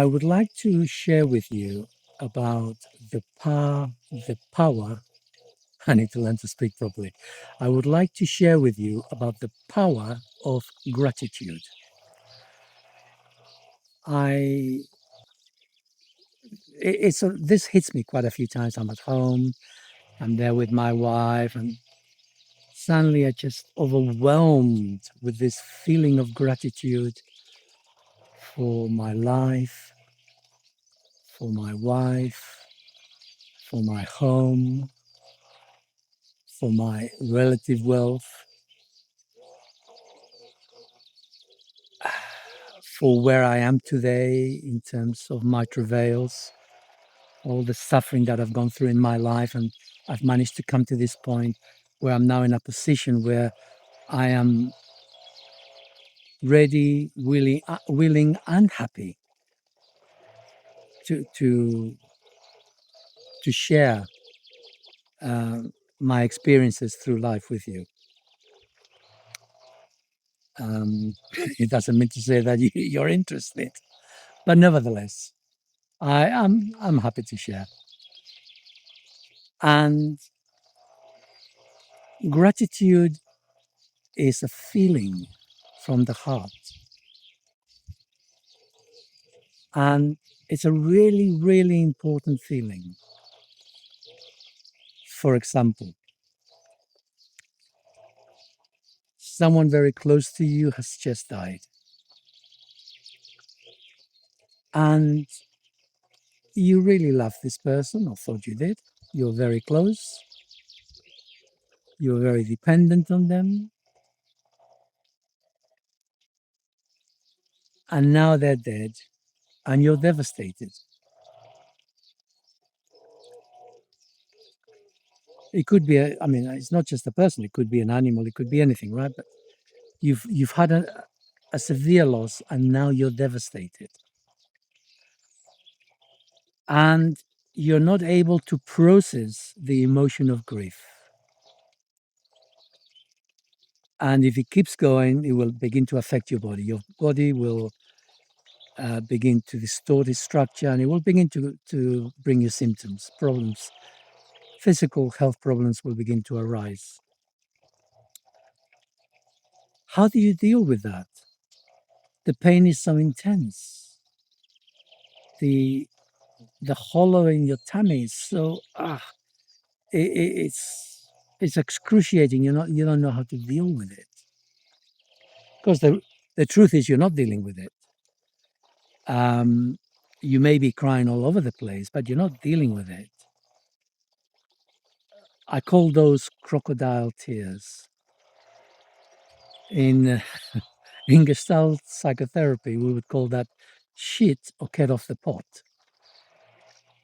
I would like to share with you about the power. I need to learn to speak properly. I would like to share with you about the power of gratitude. I this hits me quite a few times. I'm at home. I'm there with my wife, and suddenly I just overwhelmed with this feeling of gratitude for my life, for my wife, for my home, for my relative wealth, for where I am today in terms of my travails, all the suffering that I've gone through in my life. And I've managed to come to this point where I'm now in a position where I am ready, willing and happy to share uh, my experiences through life with you. It doesn't mean to say that you're interested, but nevertheless, I'm happy to share. And gratitude is a feeling from the heart, and it's a really, really important feeling. For example, someone very close to you has just died, and you really love this person, or thought you did. You're very close, you're very dependent on them, and now they're dead, and you're devastated. It could be, I mean, it's not just a person, it could be an animal, it could be anything, right? But you've had a severe loss, and now you're devastated. And you're not able to process the emotion of grief. And if it keeps going, it will begin to affect your body. Your body will begin to distort its structure, and it will begin to bring you symptoms, problems. Physical health problems will begin to arise. How do you deal with that? The pain is so intense. The the hollow in your tummy is so it's excruciating. You don't know how to deal with it. Because the truth is you're not dealing with it. You may be crying all over the place, but you're not dealing with it. I call those crocodile tears. In in Gestalt psychotherapy, we would call that shit or cat off the pot,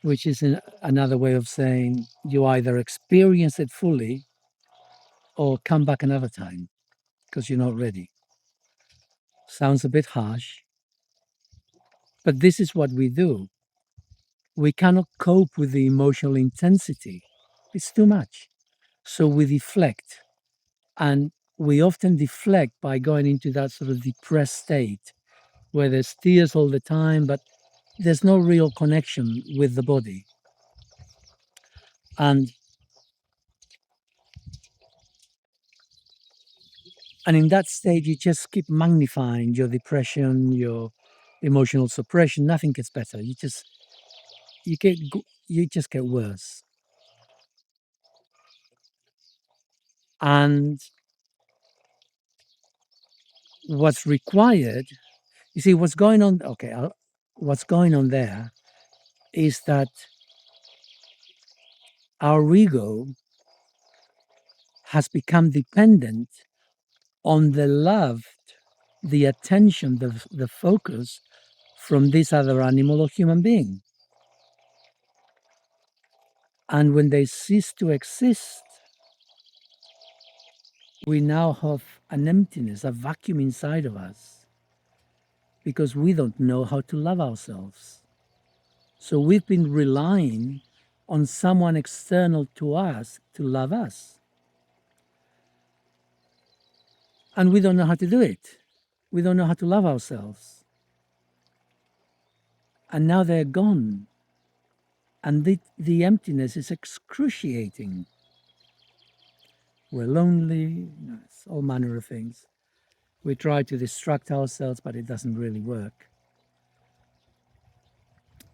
which is another way of saying you either experience it fully or come back another time because you're not ready. Sounds a bit harsh, but this is what we do. We cannot cope with the emotional intensity. It's too much. So we deflect. And we often deflect by going into that sort of depressed state where there's tears all the time, but there's no real connection with the body. And in that state, you just keep magnifying your depression, your emotional suppression. Nothing gets better. You just get worse. And what's required, you see, what's going on. Okay, what's going on there is that our ego has become dependent on the love, the attention, the focus from this other animal or human being. And when they cease to exist, we now have an emptiness, a vacuum inside of us, because we don't know how to love ourselves. So we've been relying on someone external to us to love us. And we don't know how to do it. We don't know how to love ourselves. and now they're gone. And the emptiness is excruciating. We're lonely, it's all manner of things. We try to distract ourselves, but it doesn't really work.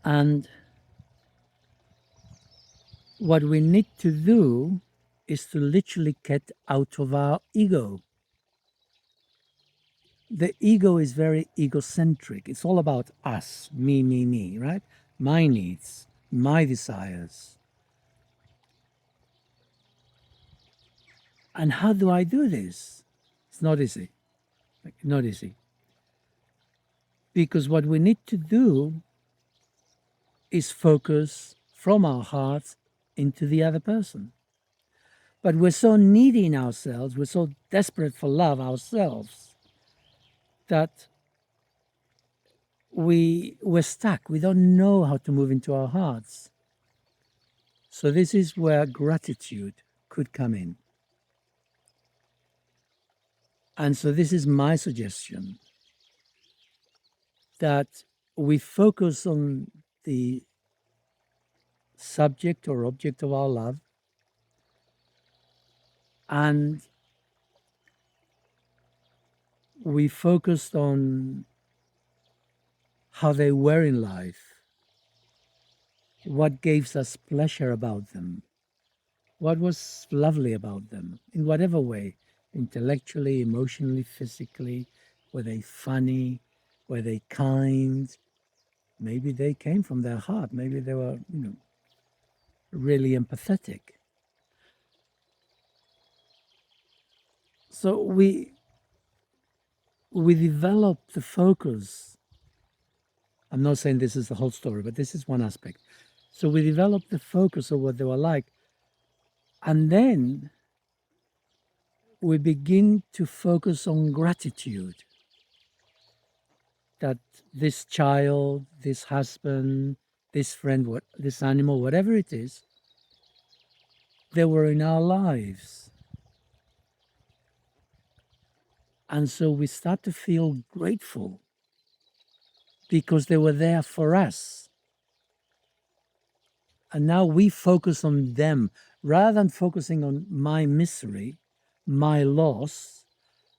And what we need to do is to literally get out of our ego. The ego is very egocentric. It's all about us, me, right? My needs, my desires. And how do I do this? It's not easy. Not easy. Because what we need to do is focus from our hearts into the other person. But we're so needy in ourselves, we're so desperate for love ourselves that we're stuck. We don't know how to move into our hearts. So this is where gratitude could come in. And so this is my suggestion, that we focus on the subject or object of our love, and we focused on how they were in life, what gave us pleasure about them, what was lovely about them, in whatever way, intellectually, emotionally, physically. Were they funny? Were they kind? Maybe they came from their heart. Maybe they were, really empathetic. So we develop the focus. I'm not saying this is the whole story, but this is one aspect. So we develop the focus of what they were like, and then we begin to focus on gratitude, that this child, this husband, this friend, this animal, whatever it is, they were in our lives. And so we start to feel grateful because they were there for us. And now we focus on them rather than focusing on my misery, my loss.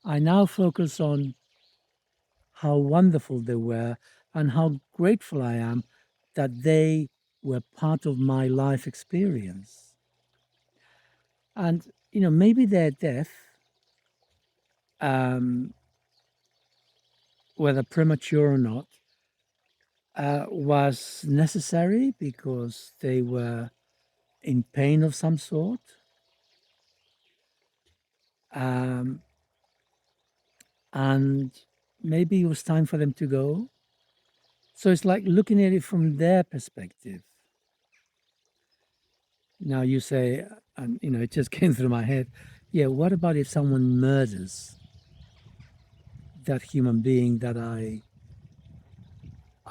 I now focus on how wonderful they were and how grateful I am that they were part of my life experience. And, maybe their death, whether premature or not, was necessary because they were in pain of some sort. Um, and maybe it was time for them to go. So it's like looking at it from their perspective. Now you say, and it just came through my head, yeah, what about if someone murders that human being that I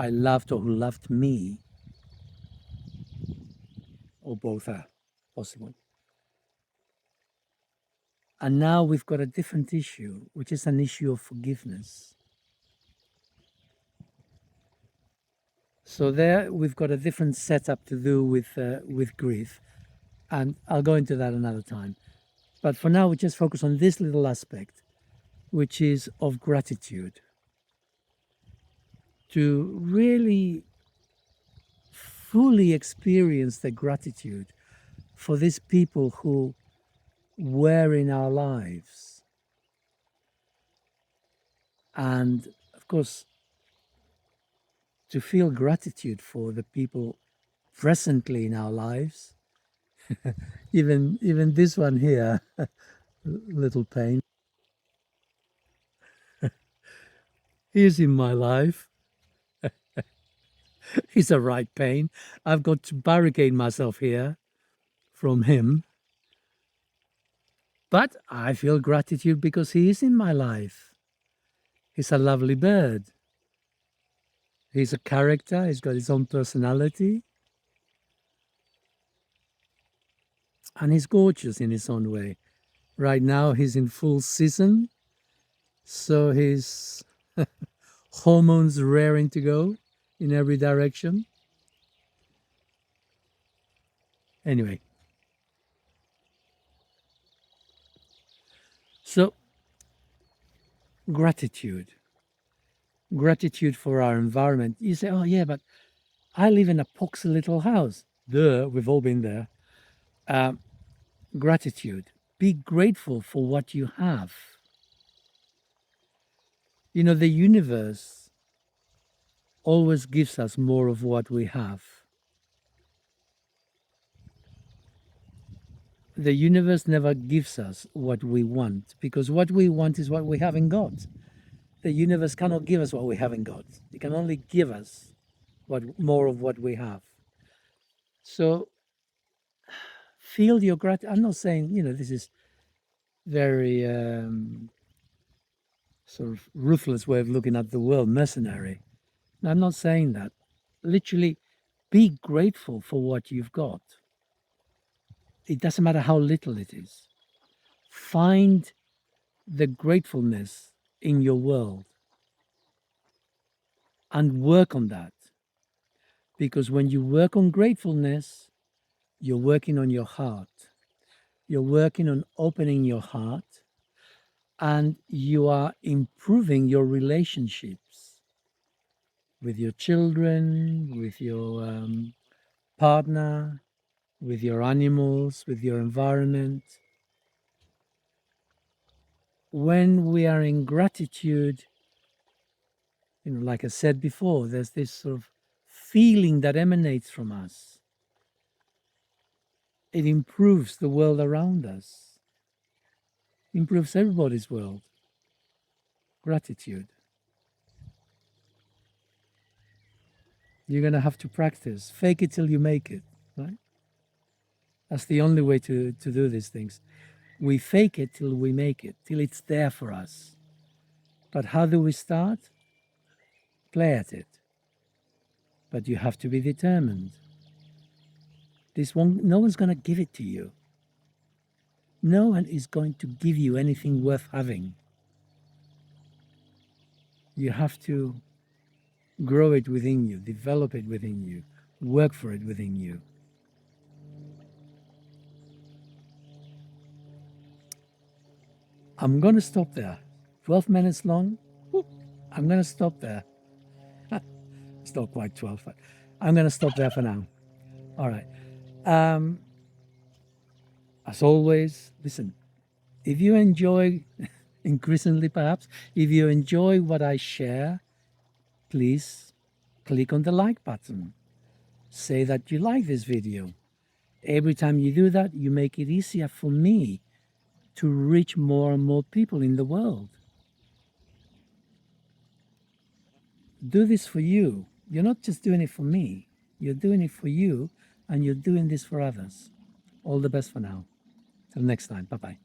loved or who loved me, or both are possible. And now we've got a different issue, which is an issue of forgiveness. So there we've got a different setup to do with grief, and I'll go into that another time. But for now, we just focus on this little aspect, which is of gratitude. To really fully experience the gratitude for these people who were in our lives. And of course, to feel gratitude for the people presently in our lives, even this one here, little pain, he's in my life. He's a right pain. I've got to barricade myself here from him. But I feel gratitude because he is in my life. He's a lovely bird. He's a character. He's got his own personality. And he's gorgeous in his own way. Right now, he's in full season. So his hormones raring to go. in every direction. Anyway, so gratitude. Gratitude for our environment. You say, oh, yeah, but I live in a poxy little house. Duh, we've all been there. Um, Gratitude. Be grateful for what you have. You know, the universe always gives us more of what we have. The universe never gives us what we want because what we want is what we have in God. The universe cannot give us what we have in God. It can only give us what more of what we have. So feel your gratitude. I'm not saying, this is very sort of ruthless way of looking at the world, mercenary. No, I'm not saying that. Literally, be grateful for what you've got. It doesn't matter how little it is. Find the gratefulness in your world and work on that. Because when you work on gratefulness, you're working on your heart. You're working on opening your heart and you are improving your relationships with your children, with your partner, with your animals, with your environment. When we are in gratitude, like I said before, there's this sort of feeling that emanates from us. It improves the world around us, improves everybody's world. Gratitude. You're going to have to practice. Fake it till you make it, right? That's the only way to do these things. We fake it till we make it, till it's there for us. But how do we start? Play at it. But you have to be determined. No one's going to give it to you. No one is going to give you anything worth having. You have to grow it within you, develop it within you, work for it within you. I'm going to stop there. 12 minutes long. I'm going to stop there. It's not quite 12, but I'm going to stop there for now. All right. As always, listen, if you enjoy, increasingly perhaps, if you enjoy what I share, please click on the like button. Say that you like this video. Every time you do that, you make it easier for me to reach more and more people in the world. Do this for you. You're not just doing it for me. You're doing it for you, and you're doing this for others. All the best for now. Till next time. Bye-bye.